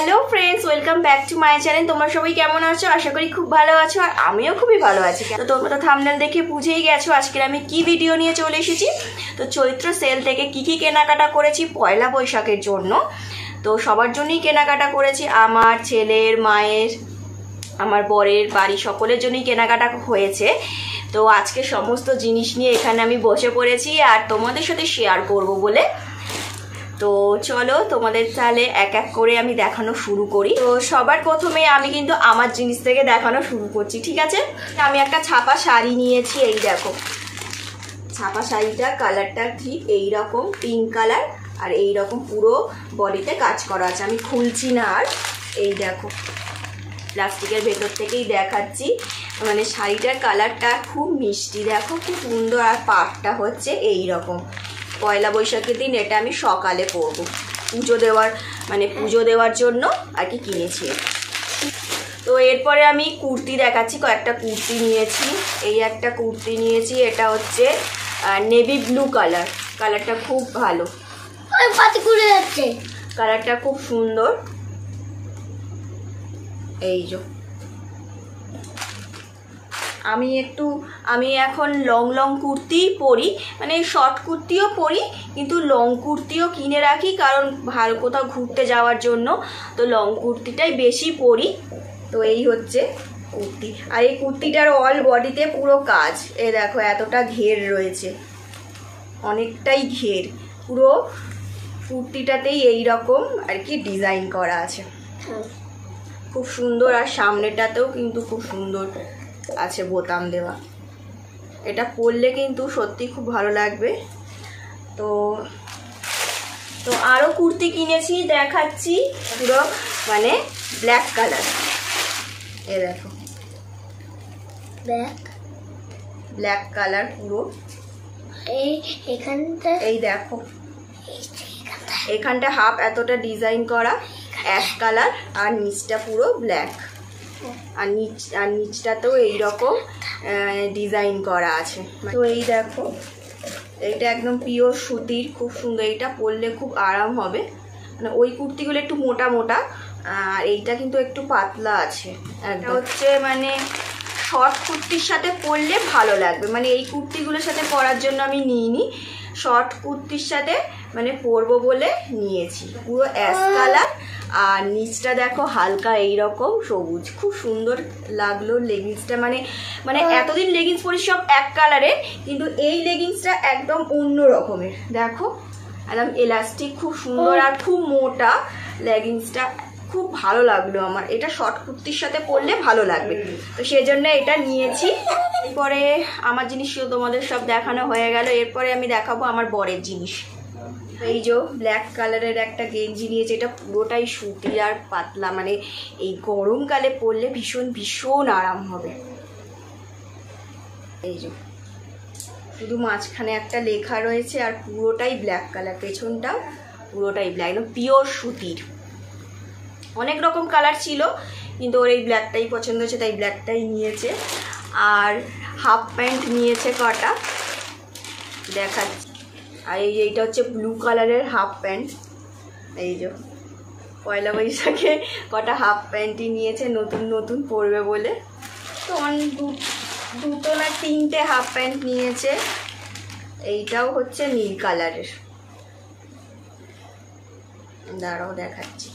Hello friends, welcome back to my channel. তোমরা সবাই কেমন আছো? আশা করি খুব ভালো আছো, আর আমিও খুবই ভালো আছি। তো তোমরা তো থাম্বনেল দেখে বুঝেই গেছো আজকের আমি কি ভিডিও নিয়ে চলে এসেছি। তো চৈত্র সেল থেকে কি কেনাকাটা করেছি পয়লা বৈশাখের জন্য। তো সবার জন্যই কেনাকাটা করেছি, আমার ছেলের, মায়ের, আমার বরের, বাড়ি সকলের জন্যই কেনাকাটা হয়েছে। তো আজকে সমস্ত জিনিস নিয়ে এখানে আমি বসে পড়েছি আর তোমাদের সাথে শেয়ার করব বলে। তো চলো তোমাদের তাহলে এক এক করে আমি দেখানো শুরু করি। তো সবার প্রথমে আমি কিন্তু আমার জিনিস থেকে দেখানো শুরু করছি, ঠিক আছে? আমি একটা ছাপা শাড়ি নিয়েছি, এই দেখো ছাপা শাড়িটা কালারটা ঠিক এইরকম পিঙ্ক কালার, আর এইরকম পুরো বডিতে কাজ করা আছে। আমি খুলছি না, আর এই দেখো প্লাস্টিকের ভেতর থেকেই দেখাচ্ছি। মানে শাড়িটার কালারটা খুব মিষ্টি, দেখো খুব সুন্দর, আর পাটটা হচ্ছে এই রকম। পয়লা বৈশাখের দিন এটা আমি সকালে পরবো, পুজো দেওয়ার জন্য আর কি কিনেছি। তো এরপরে আমি কুর্তি দেখাচ্ছি, কয়েকটা কুর্তি নিয়েছি। এই একটা কুর্তি নিয়েছি, এটা হচ্ছে নেভি ব্লু কালারটা খুব ভালো, কালারটা খুব সুন্দর। এই যে আমি এখন লং কুর্তি পরি, মানে শর্ট কুর্তিও পরি, কিন্তু লং কুর্তিও কিনে রাখি, কারণ ভালো কোথাও ঘুরতে যাওয়ার জন্য। তো লং কুর্তিটাই বেশি পরি। তো এই হচ্ছে কুর্তি, আর এই কুর্তিটার অল বডিতে পুরো কাজ। এ দেখো এতটা ঘের রয়েছে, অনেকটাই ঘের, পুরো কুর্তিটাতেই এই রকম আর কি ডিজাইন করা আছে, খুব সুন্দর। আর সামনেটাতেও কিন্তু খুব সুন্দর আছে বোতাম দেওয়া। এটা পরলে কিন্তু সত্যি খুব ভালো লাগবে। তো আরও কুর্তি কিনেছি, দেখাচ্ছি। পুরো মানে ব্ল্যাক কালার, এ দেখো ব্ল্যাক কালার পুরো। এই দেখো এখানটা হাফ এতটা ডিজাইন করা অ্যাশ কালার, আর নিচটা পুরো ব্ল্যাক, আর নিচটাতেও এইরকম ডিজাইন করা আছে। তো এই দেখো এইটা একদম পিওর সুতির, খুব সুন্দর। এইটা পরলে খুব আরাম হবে, মানে ওই কুর্তিগুলো একটু মোটা মোটা, আর এইটা কিন্তু একটু পাতলা আছে। এটা হচ্ছে মানে শর্ট কুর্তির সাথে পরলে ভালো লাগবে, মানে এই কুর্তিগুলোর সাথে পরার জন্য আমি নিইনি, শর্ট কুর্তির সাথে মানে পরবো বলে নিয়েছি। পুরো অ্যাশ কালার, আর নিচটা দেখো হালকা এইরকম সবুজ, খুব সুন্দর লাগলো লেগিংসটা। মানে এতদিন লেগিংস পরি সব এক কালারের, কিন্তু এই লেগিংসটা একদম অন্য রকমের। দেখো একদম এলাস্টিক, খুব সুন্দর, আর খুব মোটা লেগিংসটা, খুব ভালো লাগলো আমার। এটা শর্ট কুর্তির সাথে পরলে ভালো লাগবে, তো সেই জন্য এটা নিয়েছি। এরপরে আমার জিনিস তোমাদের সব দেখানো হয়ে গেল, এরপরে আমি দেখাবো আমার বরের জিনিস। এই যে ব্ল্যাক কালারের একটা গেঞ্জি নিয়েছে, এটা পুরোটাই সুতি আর পাতলা, মানে এই গরমকালে পরলে ভীষণ আরাম হবে। এই যে শুধু মাঝখানে একটা লেখা রয়েছে, আর পুরোটাই ব্ল্যাক কালার, পেছনটা পুরোটাই ব্ল্যাক, একদম পিওর সুতির। অনেক রকম কালার ছিল, কিন্তু ওর এই ব্ল্যাকটাই পছন্দ হয়েছে, তাই ব্ল্যাকটাই নিয়েছে। আর হাফ প্যান্ট নিয়েছে কটা, দেখাচ্ছি। আর এইটা হচ্ছে ব্লু কালারের হাফ প্যান্ট। এই যে পয়লা বৈশাখে কটা হাফ প্যান্টই নিয়েছে, নতুন পরবে বলে। তো দুটো না তিনটে হাফ প্যান্ট নিয়েছে। এইটাও হচ্ছে নীল কালারের, দাঁড়াও দেখাচ্ছি।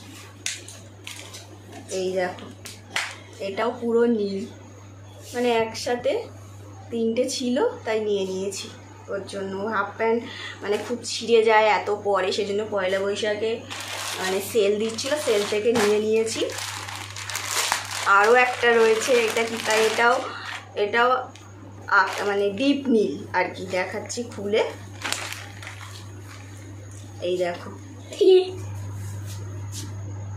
এই দেখো এটাও পুরো নীল, মানে একসাথে তিনটে ছিল তাই নিয়ে নিয়েছি। ওর জন্য হাফ প্যান্ট মানে খুব ছিঁড়ে যায় এত পরে, সেজন্য পয়লা বৈশাখে মানে সেল দিচ্ছিল, সেল থেকে নিয়ে নিয়েছি। আরও একটা রয়েছে, এটা কি তাই, এটাও মানে ডিপ নীল আর কি, দেখাচ্ছি খুলে। এই দেখো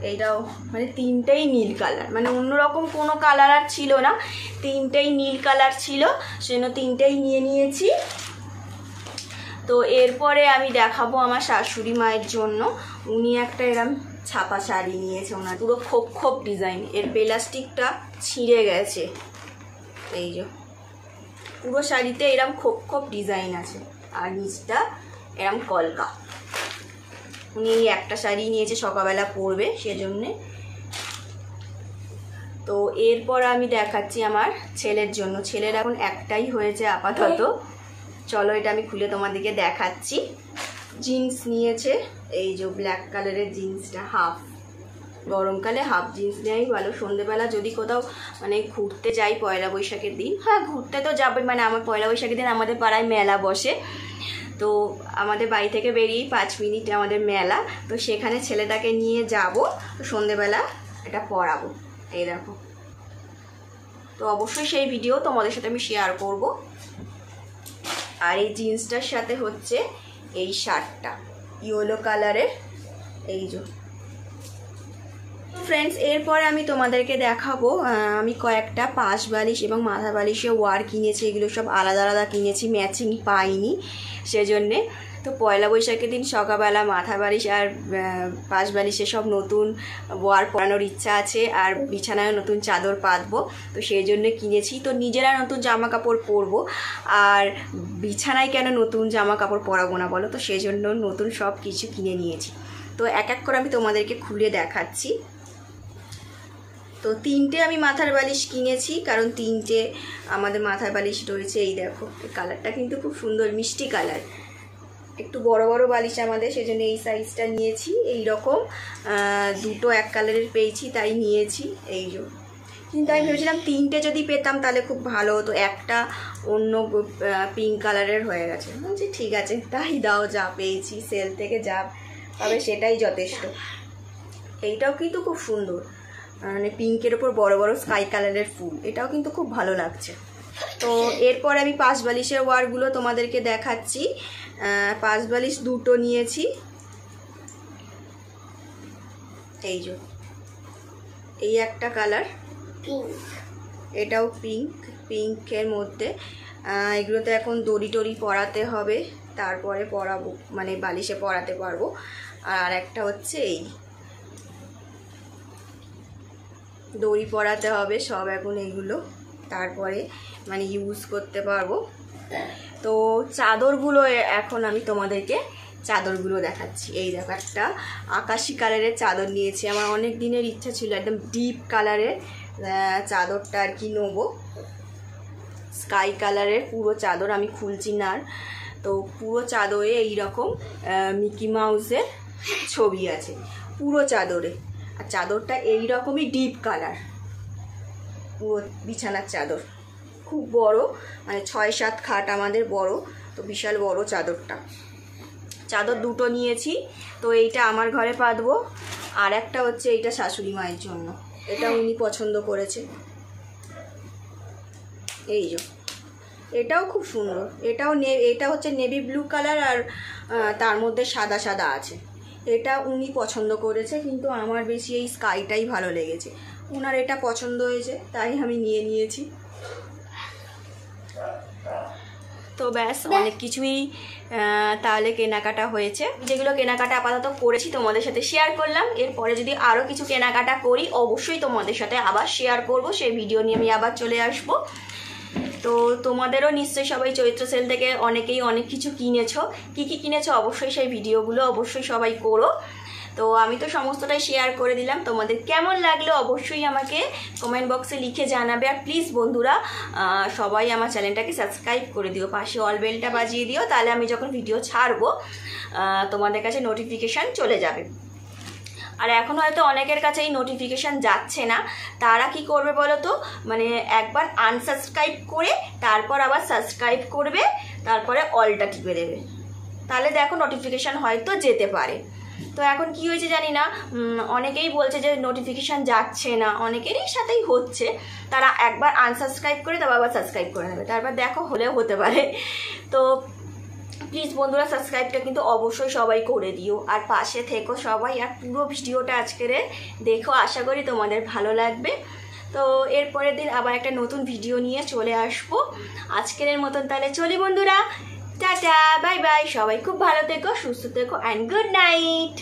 এইটাও মানে তিনটেই নীল কালার, মানে অন্যরকম কোনো কালার আর ছিল না, তিনটেই নীল কালার ছিল, সেজন্য তিনটেই নিয়ে নিয়েছি। তো এরপরে আমি দেখাবো আমার শাশুড়ি মায়ের জন্য। উনি একটা এরম ছাপা শাড়ি নিয়েছে, ওনার পুরো খোপ ডিজাইন, এর প্লাস্টিকটা ছিঁড়ে গেছে। এই যে পুরো শাড়িতে এরম খোপ ডিজাইন আছে, আর নিচটা এরম কলকা। উনি এই একটা শাড়ি নিয়েছে, সকালবেলা পরবে সেজন্যে। তো এরপর আমি দেখাচ্ছি আমার ছেলের জন্য। ছেলের এখন একটাই হয়েছে আপাতত। চলো এটা আমি খুলে তোমাদেরকে দেখাচ্ছি। জিন্স নিয়েছে, এই যে ব্ল্যাক কালারের জিন্সটা, হাফ। গরমকালে হাফ জিন্স নেওয়াই ভালো। সন্ধ্যেবেলা যদি কোথাও মানে ঘুরতে যাই পয়লা বৈশাখের দিন, হ্যাঁ ঘুরতে তো যাবে, মানে আমার পয়লা বৈশাখের দিন আমাদের পাড়ায় মেলা বসে, তো আমাদের বাড়ি থেকে বেরিয়ে 5 মিনিটে আমাদের মেলা, তো সেখানে ছেলেটাকে নিয়ে যাব, তো সন্ধ্যেবেলা এটা পরাবো। এই দেখো, তো অবশ্যই সেই ভিডিও তোমাদের সাথে আমি শেয়ার করব। আর এই জিন্সটার সাথে হচ্ছে এই শার্টটা ইয়েলো কালারের, এই যে। ফ্রেন্ডস, এরপরে আমি তোমাদেরকে দেখাবো আমি কয়েকটা পাশ বালিশ এবং মাথা বালিশে ওয়ার কিনেছি। এগুলো সব আলাদা আলাদা কিনেছি, ম্যাচিং পাইনি সেজন্যে। তো পয়লা বৈশাখের দিন সকালবেলা মাথা বালিশ আর পাশ বালিশে সব নতুন ওয়ার পরানোর ইচ্ছা আছে, আর বিছানায় নতুন চাদর পাতবো, তো সেই জন্য কিনেছি। তো নিজেরা নতুন জামা কাপড় পরবো, আর বিছানায় কেন নতুন জামা কাপড় পরাবো না বলো, তো সেই জন্য নতুন সব কিছু কিনে নিয়েছি। তো এক এক করে আমি তোমাদেরকে খুলে দেখাচ্ছি। তো 3টে আমি মাথার বালিশ কিনেছি, কারণ 3টে আমাদের মাথার বালিশ রয়েছে। এই দেখো, এই কালারটা কিন্তু খুব সুন্দর, মিষ্টি কালার, একটু বড় বড় বালিশ আমাদের, সেজন্য এই সাইজটা নিয়েছি। এই রকম 2টো এক কালারের পেয়েছি, তাই নিয়েছি। এই যে, কিন্তু আমি ভেবেছিলাম 3টে যদি পেতাম তাহলে খুব ভালো হতো, একটা অন্য পিঙ্ক কালারের হয়ে গেছে। বলছি ঠিক আছে, তাই দাও, যা পেয়েছি সেল থেকে যা পাবে সেটাই যথেষ্ট। এইটাও কিন্তু খুব সুন্দর, মানে পিঙ্কের ওপর বড় বড় স্কাই কালারের ফুল, এটাও কিন্তু খুব ভালো লাগছে। তো এরপর আমি পাশ বালিশের ওয়ারগুলো তোমাদেরকে দেখাচ্ছি। পাশ বালিশ 2টো নিয়েছি, এই যে, এই একটা কালার পিঙ্ক, এটাও পিঙ্ক, পিঙ্কের মধ্যে। এগুলোতে এখন দড়ি টড়ি পরাতে হবে, তারপরে পরাবো, মানে বালিশে পরাতে পারবো। আর একটা হচ্ছে এই দড়ি পরাতে হবে সব এখন এগুলো, তারপরে মানে ইউজ করতে পারবো। তো চাদরগুলো এখন আমি তোমাদেরকে চাদরগুলো দেখাচ্ছি। এই দেখো, একটা আকাশি কালারের চাদর নিয়েছি। আমার অনেক দিনের ইচ্ছা ছিল একদম ডিপ কালারের চাদরটা আর কি নেবো, স্কাই কালারের পুরো চাদর, আমি খুলছি না। তো পুরো চাদরে এইরকম মিকি মাউসের ছবি আছে পুরো চাদরে, আর চাদরটা এইরকমই ডিপ কালার, পুরো বিছানার চাদর, খুব বড়, মানে 6-7 খাট আমাদের বড়, তো বিশাল বড় চাদরটা। চাদর 2টো নিয়েছি, তো এইটা আমার ঘরে পাতবো, আর একটা হচ্ছে এইটা শাশুড়ি মায়ের জন্য, এটা উনি পছন্দ করেছে। এই যে, এটাও খুব সুন্দর, এটা হচ্ছে নেভি ব্লু কালার, আর তার মধ্যে সাদা সাদা আছে। এটা উনি পছন্দ করেছে, কিন্তু আমার বেশি এই স্কাইটাই ভালো লেগেছে। ওনার এটা পছন্দ হয়েছে, তাই আমি নিয়ে নিয়েছি। তো ব্যাস, অনেক কিছুই তাহলে কেনাকাটা হয়েছে। যেগুলো কেনাকাটা আপাতত করেছি তোমাদের সাথে শেয়ার করলাম। এরপরে যদি আরও কিছু কেনাকাটা করি অবশ্যই তোমাদের সাথে আবার শেয়ার করব, সেই ভিডিও নিয়ে আমি আবার চলে আসব। তো তোমাদেরও নিশ্চয়ই সবাই চৈত্র সেল থেকে অনেকেই অনেক কিছু কিনেছো, কি কি কিনেছো অবশ্যই সেই ভিডিওগুলো অবশ্যই সবাই করো। তো আমি তো সমস্তটাই শেয়ার করে দিলাম, তোমাদের কেমন লাগলো অবশ্যই আমাকে কমেন্ট বক্সে লিখে জানাবে। আর প্লিজ বন্ধুরা সবাই আমার চ্যানেলটাকে সাবস্ক্রাইব করে দিও, পাশে অল বেলটা বাজিয়ে দিও, তাহলে আমি যখন ভিডিও ছাড়বো তোমাদের কাছে নোটিফিকেশান চলে যাবে। আর এখন হয়তো অনেকের কাছে এই নোটিফিকেশান যাচ্ছে না, তারা কি করবে বলো তো, মানে একবার আনসাবস্ক্রাইব করে তারপর আবার সাবস্ক্রাইব করবে, তারপরে অলটা টিপে দেবে, তাহলে দেখো নোটিফিকেশান হয়তো যেতে পারে। তো এখন কি হয়েছে জানি না, অনেকেই বলছে যে নোটিফিকেশান যাচ্ছে না, অনেকেরই সাথেই হচ্ছে, তারা একবার আনসাবস্ক্রাইব করে তারপর আবার সাবস্ক্রাইব করে নেবে, তারপর দেখো হলেও হতে পারে। তো প্লিজ বন্ধুরা সাবস্ক্রাইবটা কিন্তু অবশ্যই সবাই করে দিও, আর পাশে থেকো সবাই, আর পুরো ভিডিওটা আজকের দেখো, আশা করি তোমাদের ভালো লাগবে। তো এরপরের দিন আবার একটা নতুন ভিডিও নিয়ে চলে আসবো। আজকের মতন তাহলে চলি বন্ধুরা, টাটা, বাই বাই, সবাই খুব ভালো থেকো, সুস্থ থেকো, অ্যান্ড গুড নাইট।